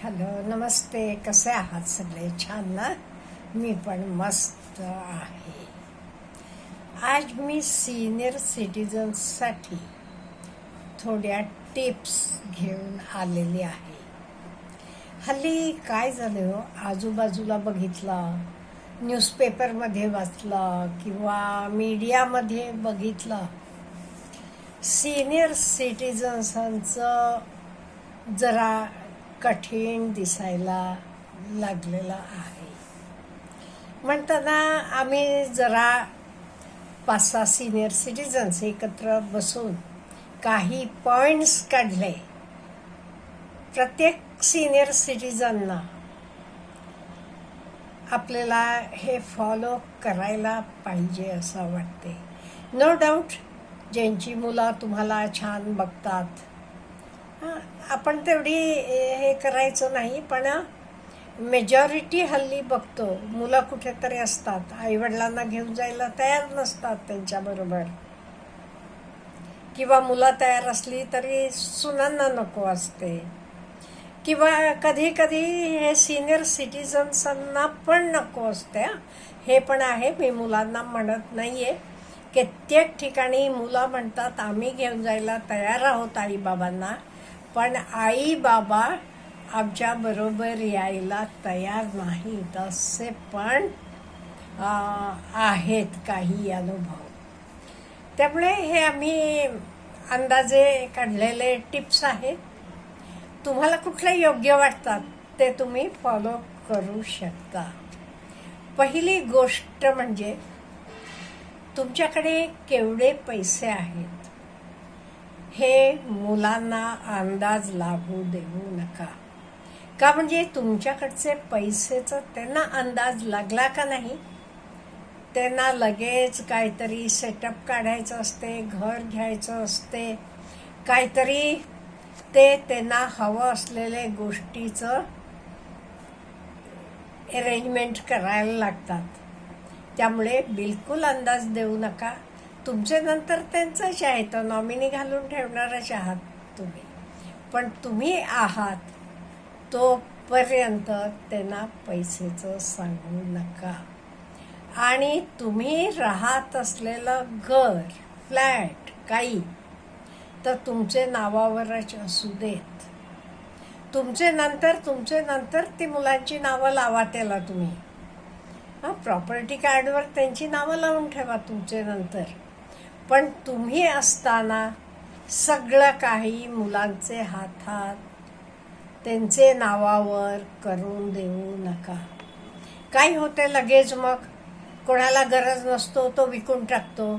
Hello, नमस्ते. कसे आहात सगळे? छान ना? मी पण मस्त आहे. आज मी सिनियर सिटीजन्ससाठी थोड्या टिप्स घेऊन आलेली आहे. हल्ली काय झालं हो, आजूबाजूला बघितलं, न्यूजपेपरमध्ये वाचलं किंवा मीडियामध्ये बघितलं, सिनियर सिटीजन्सांचं जरा कठीण दिसायला लागलेलं आहे. म्हणताना आम्ही जरा 5-6 सिनियर सिटीजन्स एकत्र बसून काही पॉइंट्स काढले. प्रत्येक सिनियर सिटीजनना आपल्याला हे फॉलो करायला पाहिजे असं वाटते. नो डाऊट ज्यांची मुलं तुम्हाला छान बघतात, आपण तेवढी हे करायचं नाही, पण मेजॉरिटी हल्ली बघतो मुलं कुठेतरी असतात, आईवडिलांना घेऊन जायला तयार नसतात त्यांच्याबरोबर, किंवा मुलं तयार असली तरी सुनांना नको असते, किंवा कधी कधी हे सिनियर सिटीजन्सांना पण नको असते. हे पण आहे, मी मुलांना म्हणत नाही आहे. कित्येक ठिकाणी मुलं म्हणतात आम्ही घेऊन जायला तयार आहोत आईबाबांना, पण आई बाबा आमच्या बरोबर यायला तयार नाहीत, असे पण आहेत काही अनुभव. त्यामुळे हे आम्ही अंदाजे काढलेले टिप्स आहेत. तुम्हाला कुठले योग्य वाटतात ते तुम्ही फॉलो करू शकता. पहिली गोष्ट म्हणजे तुमच्याकडे केवढे पैसे आहेत हे मुलांना अंदाज लागू देऊ नका. का म्हणजे तुमच्याकडचे पैसेचा त्यांना अंदाज लागला का नाही, त्यांना लगेच काहीतरी सेटअप काढायचं असते, घर घ्यायचं असते, काहीतरी ते त्यांना हवं असलेल्या गोष्टीचं अरेंजमेंट करायला लागतात. त्यामुळे बिलकुल अंदाज देऊ नका. तुमचे नंतर त्यांचंच आहे, तर नॉमिनी घालून ठेवणारच आहात तुम्ही, पण तुम्ही आहात तोपर्यंत त्यांना पैसेचं सांगू नका. आणि तुम्ही राहत असलेलं घर, फ्लॅट काही तर तुमचे नावावरच असू देत. तुमचे नंतर ती मुलांची नावं लावा त्याला तुम्ही. प्रॉपर्टी कार्डवर त्यांची नावं लावून ठेवा तुमचे नंतर, पण तुम्ही असताना सगळं काही मुलांचे हातात त्यांचे नावावर करून देऊ नका. काय होते लगेच, मग कोणाला गरज नसतो तो विकून टाकतो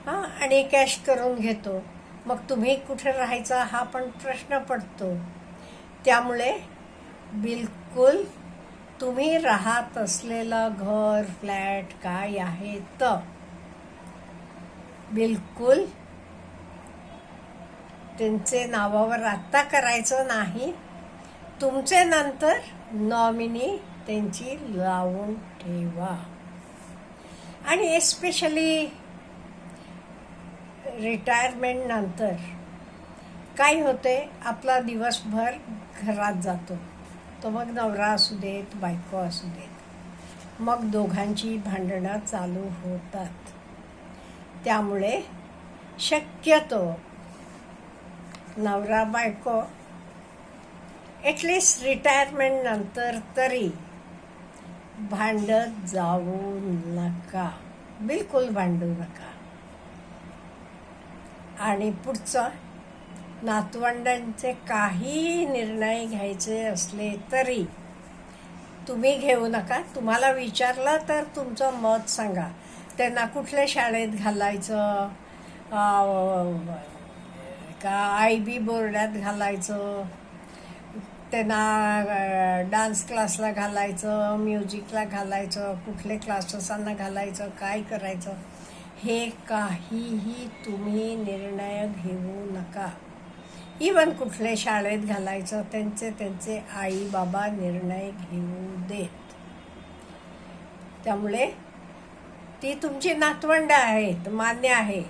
आणि कॅश करून घेतो. मग तुम्ही कुठे राहायचा हा पण प्रश्न पडतो. त्यामुळे बिलकुल तुम्ही राहत असलेलं घर, फ्लॅट काय आहे तर बिलकुल त्यांचे नावावर आत्ता करायचं नाही. तुमचे नंतर नॉमिनी त्यांची लावून ठेवा. आणि एस्पेशली रिटायरमेंट नंतर काय होते, आपला दिवसभर घरात जातो, तो मग नवरा असू देत बायको असू देत, मग दोघांची भांडणं चालू होतात. त्यामुळे शक्यतो नवरा बायको ॲटलिस्ट रिटायरमेंट नंतर तरी भांडत जाऊ नका, बिलकुल भांडू नका. आणि पुढचं, नातवंडांचे काही निर्णय घ्यायचे असले तरी तुम्ही घेऊ नका. तुम्हाला विचारलं तर तुमचं मत सांगा. त्यांना कुठल्या शाळेत घालायचं, का IB बोर्डात घालायचं, त्यांना डान्स क्लासला घालायचं, म्युझिकला घालायचं, कुठले क्लासेसांना घालायचं, काय करायचं, हे काहीही तुम्ही निर्णय घेऊ नका. इवन कुठल्या शाळेत घालायचं त्यांचे आई बाबा निर्णय घेऊ देत. त्यामुळे ती तुमची नातवंड आहेत, मान्य आहे,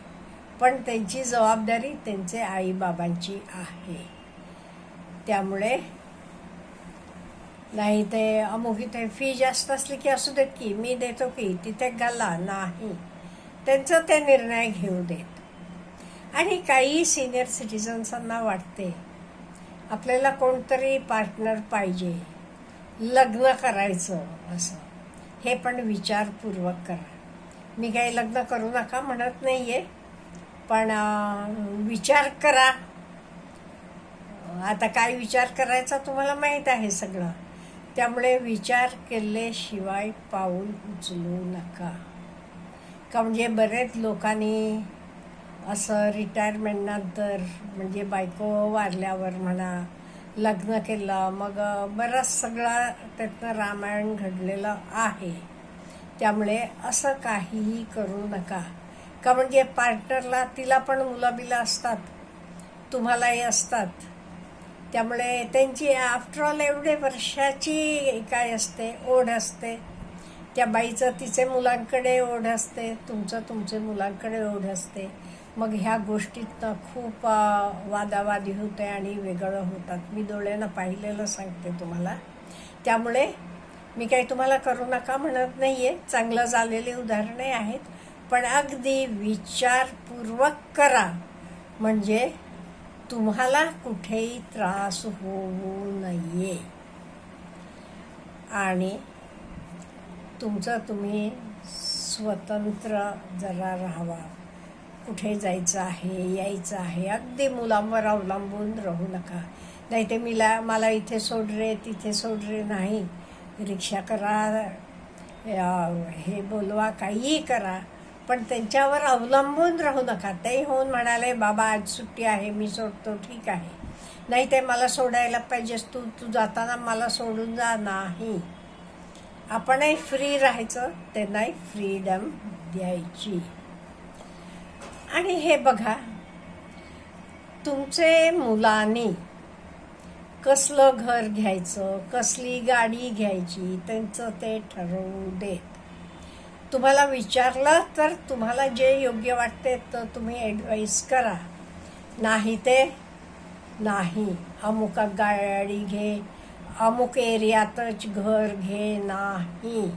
पण त्यांची जबाबदारी त्यांचे आई बाबांची आहे. त्यामुळे नाही ते अमुक इथे फी जास्त असली की असू देत की मी देतो की तिथे घाला, नाही, त्यांचं ते निर्णय घेऊ देत. आणि काही सिनियर सिटिझन्सांना वाटते आपल्याला कोणतरी पार्टनर पाहिजे, लग्न करायचं असं. हे पण विचारपूर्वक करा. मी काही लग्न करू नका म्हणत नाही आहे, पण विचार करा. आता काय विचार करायचा तुम्हाला माहीत आहे सगळं. त्यामुळे विचार केल्याशिवाय पाऊल उचलू नका. का म्हणजे बरेच लोकांनी असं रिटायरमेंटनंतर म्हणजे बायको वारल्यावर म्हणा लग्न केलं, मग बराच सगळा त्यातनं रामायण घडलेलं आहे. त्यामुळे असं काहीही करू नका. का म्हणजे पार्टनरला तिला पण मुलाबिला असतात, तुम्हालाही असतात. त्यामुळे त्यांची आफ्टरऑल एवढे वर्षाची काय असते ओढ असते. त्या बाईचं तिचे मुलांकडे ओढ असते, तुमचं तुमचे मुलांकडे ओढ असते. मग ह्या गोष्टीतनं खूप वादावादी होते आणि वेगळं होतात. मी डोळ्यानं पाहिलेलं सांगते तुम्हाला. त्यामुळे मी काही तुम्हाला करू नका म्हणत नाही आहे. चांगलं झालेली उदाहरणे आहेत, पण अगदी विचारपूर्वक करा. म्हणजे तुम्हाला कुठेही त्रास होऊ नये आणि तुमचं तुम्ही स्वतंत्र जरा राहावा. कुठे जायचं आहे, यायचं आहे, अगदी मुलांवर अवलंबून राहू नका. नाही ते मला इथे सोड रे, तिथे सोड रे, नाही. रिक्षा करा, हे बोलवा, काहीही करा, पण त्यांच्यावर अवलंबून राहू नका. ते होऊन म्हणाले बाबा आज सुट्टी आहे मी सोडतो, ठीक आहे. नाही ते मला सोडायला पाहिजेस, तू जाताना मला सोडून जा, नाही. आपणही फ्री राहायचं, त्यांनाही फ्रीडम द्यायची. आणि हे बघा, तुमचे मुलांनी कसलं घर घ्यायचं, कसली गाडी घ्यायची, त्यांचं ते ठरवू देत. तुम्हाला विचारलं तर तुम्हाला जे योग्य वाटते तर तुम्ही ॲडवाईस करा. नाही ते नाही, अमुक गाडी घे, अमुक एरियातच घर घे, नाही.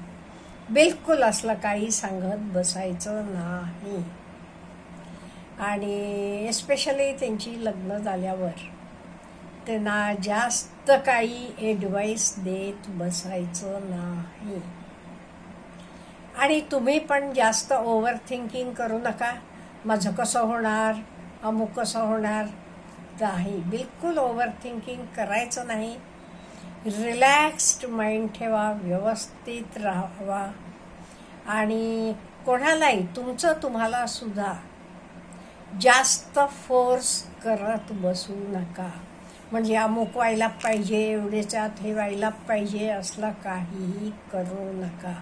बिलकुल असलं काही सांगत बसायचं नाही. आणि एस्पेशली त्यांची लग्न झाल्यावर त्यांना जास्त काही ॲडवाईस देत बसायचं नाही. आणि तुम्ही पण जास्त ओव्हर थिंकिंग करू नका. माझं कसं होणार, अमुक कसं होणार, नाही. बिलकुल ओव्हर थिंकिंग करायचं नाही. रिलॅक्स्ड माइंड ठेवा, व्यवस्थित राहावा. आणि कोणालाही तुमचं तुम्हाला सुद्धा जास्त फोर्स करत बसू नका. म्हणजे अमुक व्हायला पाहिजे, एवढेच्यात हे व्हायला पाहिजे, असलं काहीही करू नका.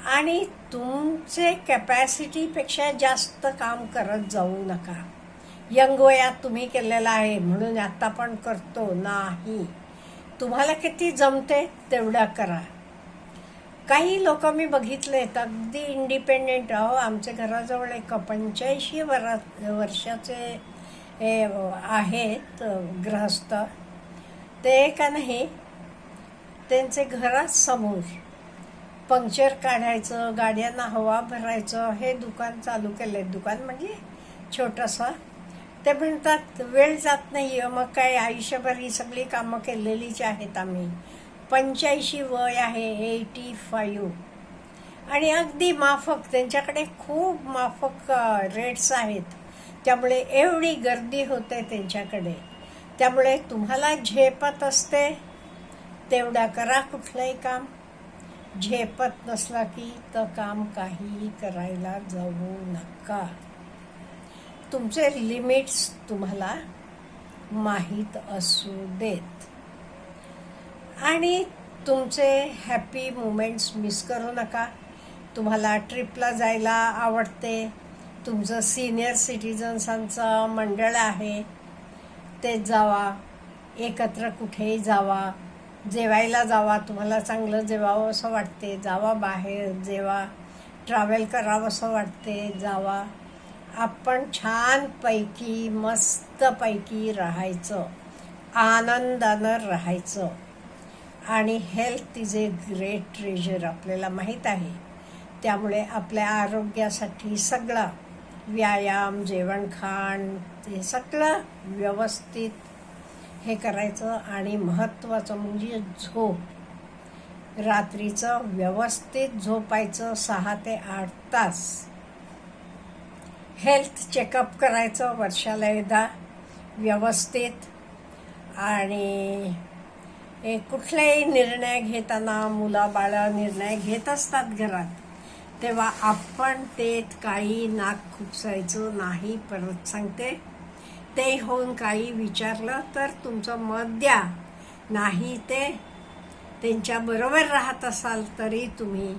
आणि तुमचे कॅपॅसिटीपेक्षा जास्त काम करत जाऊ नका. यंग वयात तुम्ही केलेलं आहे म्हणून आता पण करतो, नाही. तुम्हाला किती जमते तेवढा करा. काही लोक मी बघितलेत अगदी इंडिपेंडेंट. आमच्या घराजवळ एक 85 वर्षाचे आहेत गृहस्थ. ते का नाही, त्यांचे घरात समोर पंक्चर काढायचं, गाड्यांना हवा भरायचं हे दुकान चालू केलं. दुकान म्हणजे छोटंसं. ते म्हणतात वेळ जात नाही, मग काय आयुष्यभर ही सगळी कामं केलेलीच आहेत आम्ही. 85 वय आहे, 85. आणि अगदी माफक, त्यांच्याकडे खूप माफक रेट्स आहेत. त्यामुळे एवढी गर्दी होते त्यांच्याकडे. त्यामुळे तुम्हाला झेपत असते तेवढा करा कुठलंही काम. झेपत नसला की तर काम काहीही करायला जाऊ नका. तुमचे लिमिट्स तुम्हाला माहीत असू देत. आणि तुमचे हॅपी मुमेंट्स मिस करू नका. तुम्हाला ट्रिपला जायला आवडते, तुमचं सिनियर सिटिझन्सांचं मंडळ आहे, ते जावा. एकत्र कुठेही जावा, जेवायला जावा. तुम्हाला चांगलं जेवावं असं वाटते, जावा. बाहेर जेवा, ट्रॅव्हल करावं असं वाटते, जावा. आपण छानपैकी मस्तपैकी राहायचं, आनंदानं राहायचं. आणि health is a great treasure आपल्याला माहीत आहे. त्यामुळे आपल्या आरोग्यासाठी सगळं व्यायाम, जेवणखाण हे सगळं व्यवस्थित हे करायचं. आणि महत्त्वाचं म्हणजे झोप. रात्रीचं व्यवस्थित झोपायचं 6 ते 8 तास. हेल्थ चेकअप करायचं वर्षाला एकदा व्यवस्थित. आणि कुठलेही निर्णय घेताना मुलाबाळा निर्णय घेत असतात घरात, तेव्हा आपण ते काही नाक खुपसायचं नाही. परत सांगते, ते होऊन काही विचारलं तर तुमचं मत द्या. नाही ते त्यांच्याबरोबर राहत असाल तरी तुम्ही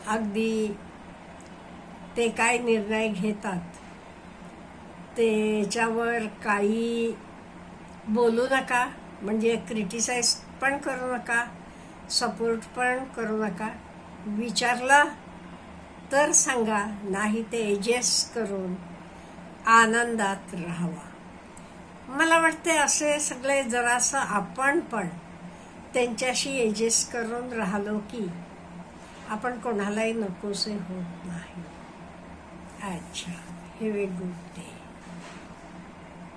अगदी ते काय निर्णय घेतात त्याच्यावर काही बोलू नका. म्हणजे क्रिटिसाइज पण करू नका, सपोर्ट पण करू नका. विचारलं तर सांगा, नाही ते ॲडजस्ट करून आनंदात राहावा. मला वाटते असे सगळे जरासं आपण पण त्यांच्याशी ॲडजस्ट करून राहिलो की आपण कोणालाही नकोसे होत नाही. अच्छा, हॅव ए गुड डे.